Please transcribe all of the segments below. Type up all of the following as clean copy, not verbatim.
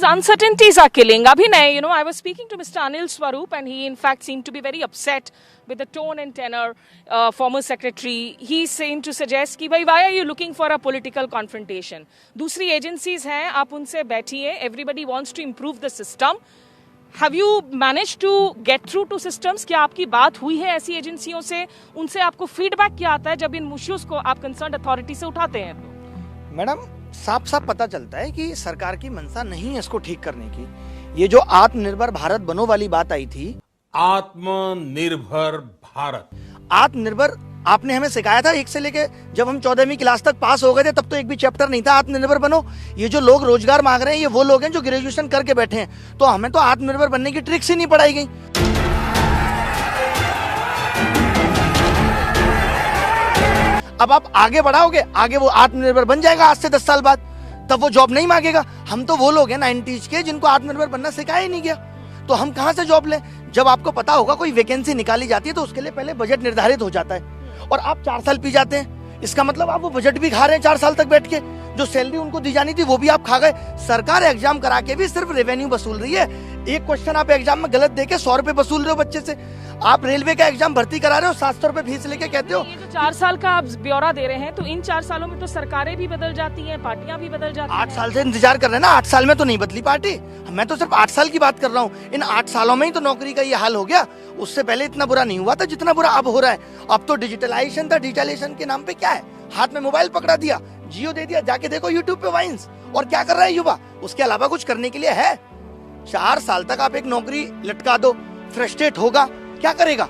Uncertainties are killing. Abhinay, I was speaking to Mr. Anil Swaroop and he in fact seemed to be very upset with the tone and tenor. Former secretary, he seemed to suggest कि भाई why are you looking for a political confrontation? दूसरी agencies हैं, आप उनसे बैठिए. Everybody wants to improve the system. Have you managed to get through to systems? क्या आपकी बात हुई है ऐसी एजेंसियों से? उनसे आपको फीडबैक क्या आता है जब इन इश्यूज को आप कंसर्न अथॉरिटी से उठाते हैं? मैडम, साफ साफ पता चलता है कि सरकार की मंशा नहीं है इसको ठीक करने की. ये जो आत्मनिर्भर भारत बनो वाली बात आई थी, आत्मनिर्भर भारत, आत्मनिर्भर आपने हमें सिखाया था 1 से लेके जब हम 14वीं क्लास तक पास हो गए थे, तब तो एक भी चैप्टर नहीं था आत्मनिर्भर बनो. ये जो लोग रोजगार मांग रहे हैं ये वो लोग हैं जो ग्रेजुएशन करके बैठे हैं. तो हमें तो आत्मनिर्भर बनने की ट्रिक्स ही नहीं पढ़ाई गई. अब आप आगे बढ़ाओगे, आगे वो आत्मनिर्भर बन जाएगा आज से 10 साल बाद, तब वो जॉब नहीं मांगेगा. हम तो वो लोग हैं 90s के जिनको आत्मनिर्भर बनना सिखाया ही नहीं गया. तो हम कहां से जॉब लें? जब आपको पता होगा कोई वैकेंसी निकाली जाती है तो उसके लिए पहले बजट निर्धारित हो जाता है और आप 4 साल पी जाते हैं. इसका मतलब आप वो बजट भी खा रहे हैं 4 साल तक बैठ के. जो सैलरी उनको दी जानी थी वो भी आप खा गए. सरकार एग्जाम करा के भी सिर्फ रेवेन्यू वसूल रही है. एक क्वेश्चन आप एग्जाम में गलत देके 100 रुपए वसूल रहे हो बच्चे से. आप रेलवे का एग्जाम भर्ती करा रहे हो, 700 रुपए फीस लेके कहते हो. ये जो 4 साल का आप ब्यौरा दे रहे हैं, तो इन 4 सालों में तो सरकारें भी बदल जाती हैं, पार्टियां भी बदल जाती हैं. 8 साल से इंतजार कर रहे हैं ना. 8 साल में तो नहीं बदली पार्टी. मैं तो सिर्फ 8 साल की बात कर रहा हूँ. इन 8 सालों में ही तो नौकरी का ये हाल हो गया. उससे पहले इतना बुरा नहीं हुआ था जितना बुरा अब हो रहा है. अब तो डिजिटलाइजेशन था. डिजिटलाइजेशन के नाम पे क्या है? हाथ में मोबाइल पकड़ा दिया, जियो दे दिया, जाके देखो यूट्यूब पे वाइन्स. और क्या कर रहा है युवा? उसके अलावा कुछ करने के लिए है? 4 साल तक आप एक नौकरी लटका दो, फ्रस्ट्रेट होगा, क्या करेगा?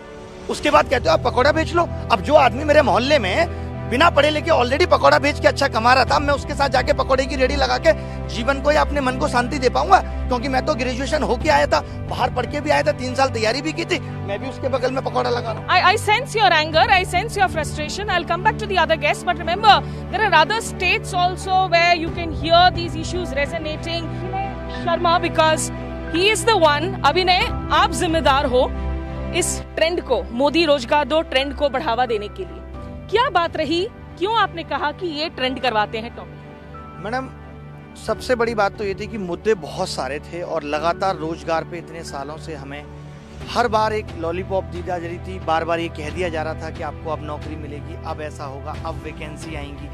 उसके बाद कहते हो आप पकौड़ा बेच लो. अब जो आदमी मेरे मोहल्ले में बिना पढ़े लिखे ऑलरेडी पकौड़ा बेच के अच्छा कमा रहा था, मैं उसके साथ जाके पकौड़े की रेडी लगा के जीवन को या अपने मन को शांति दे पाऊंगा? क्योंकि मैं तो ग्रेजुएशन होके आया था, बाहर पढ़ के भी आया था, 3 साल तैयारी भी की थी. मैं भी उसके बगल में पकौड़ा लगा रहा हूं. I sense your anger, I sense your frustration. I'll come back to the other guests, but remember, there are other states also where you can hear these issues resonating. Sharma, because he is the one. Abhinay, आप जिम्मेदार हो इस trend को, मोदी रोजगार दो trend को बढ़ावा देने के लिए. क्या बात रही, क्यों आपने कहा कि ये ट्रेंड करवाते हैं? टॉपिक मैडम, सबसे बड़ी बात तो ये थी कि मुद्दे बहुत सारे थे और लगातार रोजगार पे इतने सालों से हमें हर बार एक लॉलीपॉप दी जा रही थी. बार बार ये कह दिया जा रहा था कि आपको अब नौकरी मिलेगी, अब ऐसा होगा, अब वैकेंसी आएंगी.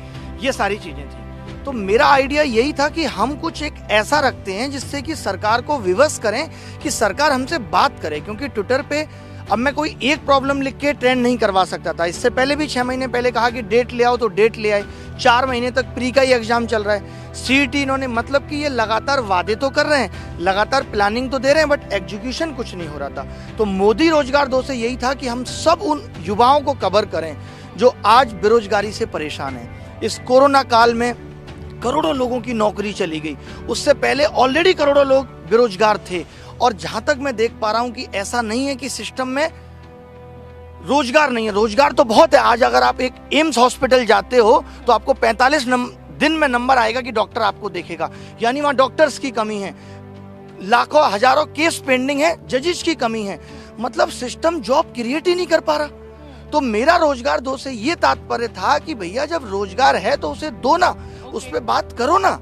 ये सारी चीजें थी. तो मेरा आइडिया यही था कि हम कुछ एक ऐसा रखते हैं जिससे कि सरकार को विवश करें, कि सरकार हमसे बात करे. क्योंकि ट्विटर पे अब मैं कोई एक प्रॉब्लम लिख के ट्रेंड नहीं करवा सकता था. इससे पहले भी 6 महीने पहले कहा कि डेट ले आओ तो डेट ले आए. 4 महीने तक प्री का ही एग्जाम चल रहा है. सीईटी इन्होंने, मतलब कि ये लगातार वादे तो कर रहे हैं, लगातार प्लानिंग तो दे रहे हैं, बट एग्जीक्यूशन कुछ नहीं हो रहा था. तो मोदी रोजगार 2 से यही था कि हम सब उन युवाओं को कवर करें जो आज बेरोजगारी से परेशान हैं. इस कोरोना काल में करोड़ों लोगों की नौकरी चली गई. उससे पहले ऑलरेडी करोड़ों लोग बेरोजगार थे. और जहां तक मैं देख पा रहा हूं कि ऐसा नहीं है कि सिस्टम में रोजगार नहीं है. रोजगार तो बहुत है. आज अगर आप एक एम्स हॉस्पिटल जाते हो तो आपको 45 दिन में नंबर आएगा कि डॉक्टर आपको देखेगा. यानी वहां डॉक्टर्स की कमी है. लाखों हजारों केस पेंडिंग है, जजेस की कमी है. मतलब सिस्टम जॉब क्रिएट ही नहीं कर पा रहा. तो मेरा रोजगार 2 से ये तात्पर्य था कि भैया जब रोजगार है तो उसे दो ना, उस पर बात करो ना.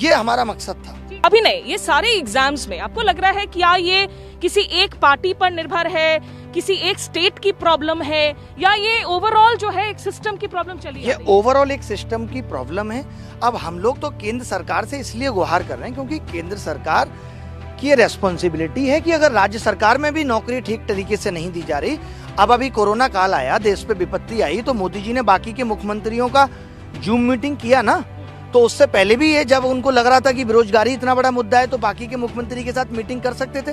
ये हमारा मकसद था. अभिनय, ये सारे एग्जाम्स में आपको लग रहा है क्या ये किसी एक पार्टी पर निर्भर है, किसी एक स्टेट की प्रॉब्लम है, या ये ओवरऑल जो है एक सिस्टम की प्रॉब्लम चली है? ये ओवरऑल एक सिस्टम की प्रॉब्लम है. अब हम लोग तो केंद्र सरकार से इसलिए गुहार कर रहे हैं क्योंकि केंद्र सरकार की रेस्पॉन्सिबिलिटी है कि अगर राज्य सरकार में भी नौकरी ठीक तरीके से नहीं दी जा रही. अब अभी कोरोना काल आया, देश पे विपत्ति आई, तो मोदी जी ने बाकी के मुख्यमंत्रियों का जूम मीटिंग किया ना. तो उससे पहले भी ये, जब उनको लग रहा था कि बेरोजगारी इतना बड़ा मुद्दा है, तो बाकी के मुख्यमंत्री के साथ मीटिंग कर सकते थे.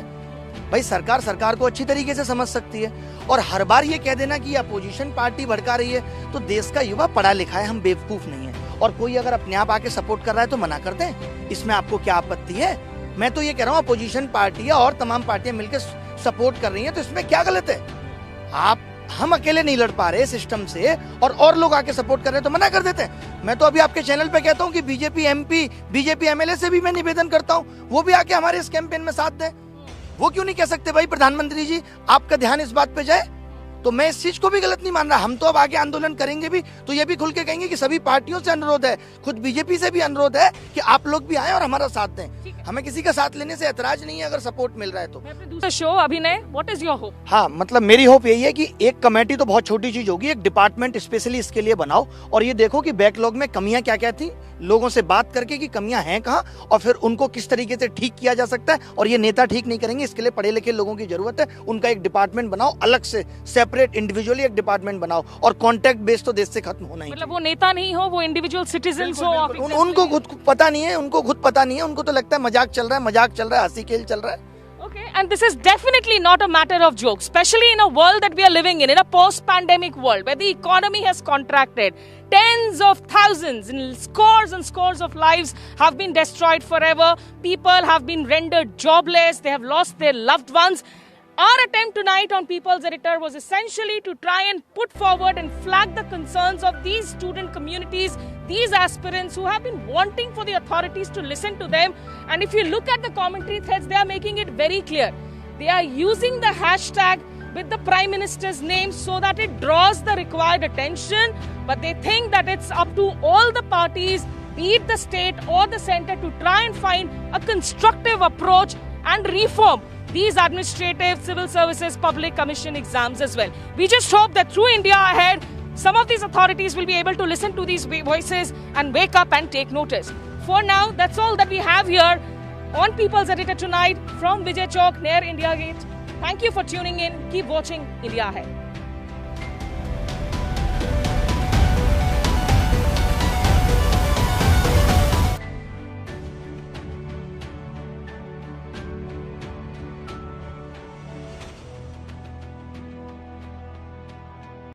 भाई सरकार को अच्छी तरीके से समझ सकती है. और हर बार ये कह देना कि अपोजिशन पार्टी भड़का रही है, तो देश का युवा पढ़ा लिखा है, हम बेवकूफ नहीं है. और कोई अगर अपने आप आके सपोर्ट कर रहा है तो मना कर दें. इसमें आपको क्या आपत्ति है? मैं तो ये कह रहा हूँ अपोजिशन पार्टियां और तमाम पार्टियां मिलकर सपोर्ट कर रही है, तो इसमें क्या गलत है? हम अकेले नहीं लड़ पा रहे सिस्टम से और लोग आके सपोर्ट कर रहे हैं तो मना कर देते हैं. मैं तो अभी आपके चैनल पे कहता हूं कि बीजेपी एमपी, बीजेपी एमएलए से भी मैं निवेदन करता हूं, वो भी आके हमारे इस कैंपेन में साथ दें. वो क्यों नहीं कह सकते भाई प्रधानमंत्री जी आपका ध्यान इस बात पे जाए? तो मैं इस चीज को भी गलत नहीं मान रहा। हम तो अब आगे आंदोलन करेंगे भी, तो ये भी खुल के कहेंगे कि सभी पार्टियों से अनुरोध है, खुद बीजेपी से भी अनुरोध है कि आप लोग भी आए और हमारा साथ दें। हमें किसी का साथ लेने से ऐतराज नहीं है अगर सपोर्ट मिल रहा है तो। दूसरा शो अभिनय, व्हाट इज योर होप? हाँ, मतलब मेरी होप यही है कि एक कमेटी तो बहुत छोटी चीज होगी, एक डिपार्टमेंट स्पेशली इसके लिए बनाओ और ये देखो कि बैकलॉग में कमियां क्या क्या थी, लोगों से बात करके कि कमियां हैं कहाँ और फिर उनको किस तरीके से ठीक किया जा सकता है। और ये नेता ठीक नहीं करेंगे, इसके लिए पढ़े लिखे लोगों की जरूरत है। उनका एक डिपार्टमेंट बनाओ, अलग से सेपरेट इंडिविजुअली एक डिपार्टमेंट बनाओ और कॉन्ट्रैक्ट बेस तो देश से खत्म होना ही। मतलब वो नेता नहीं हो, वो इंडिविजुअल सिटीजन हो। उनको खुद पता नहीं है, उनको तो लगता है मजाक चल रहा है, हंसी खेल चल रहा है। Okay, and this is definitely not a matter of joke, especially in a world that we are living in a post-pandemic world where the economy has contracted. Tens of thousands and scores of lives have been destroyed forever. People have been rendered jobless. They have lost their loved ones. Our attempt tonight on People's Editor was essentially to try and put forward and flag the concerns of these student communities, these aspirants who have been wanting for the authorities to listen to them. And if you look at the commentary threads, they are making it very clear. They are using the hashtag with the Prime Minister's name so that it draws the required attention. But they think that it's up to all the parties, be it the state or the center, to try and find a constructive approach and reform these administrative, civil services, public commission exams as well. We just hope that through India Ahead, some of these authorities will be able to listen to these voices and wake up and take notice. For now, that's all that we have here on People's Editor tonight from Vijay Chowk near India Gate. Thank you for tuning in. Keep watching India Ahead.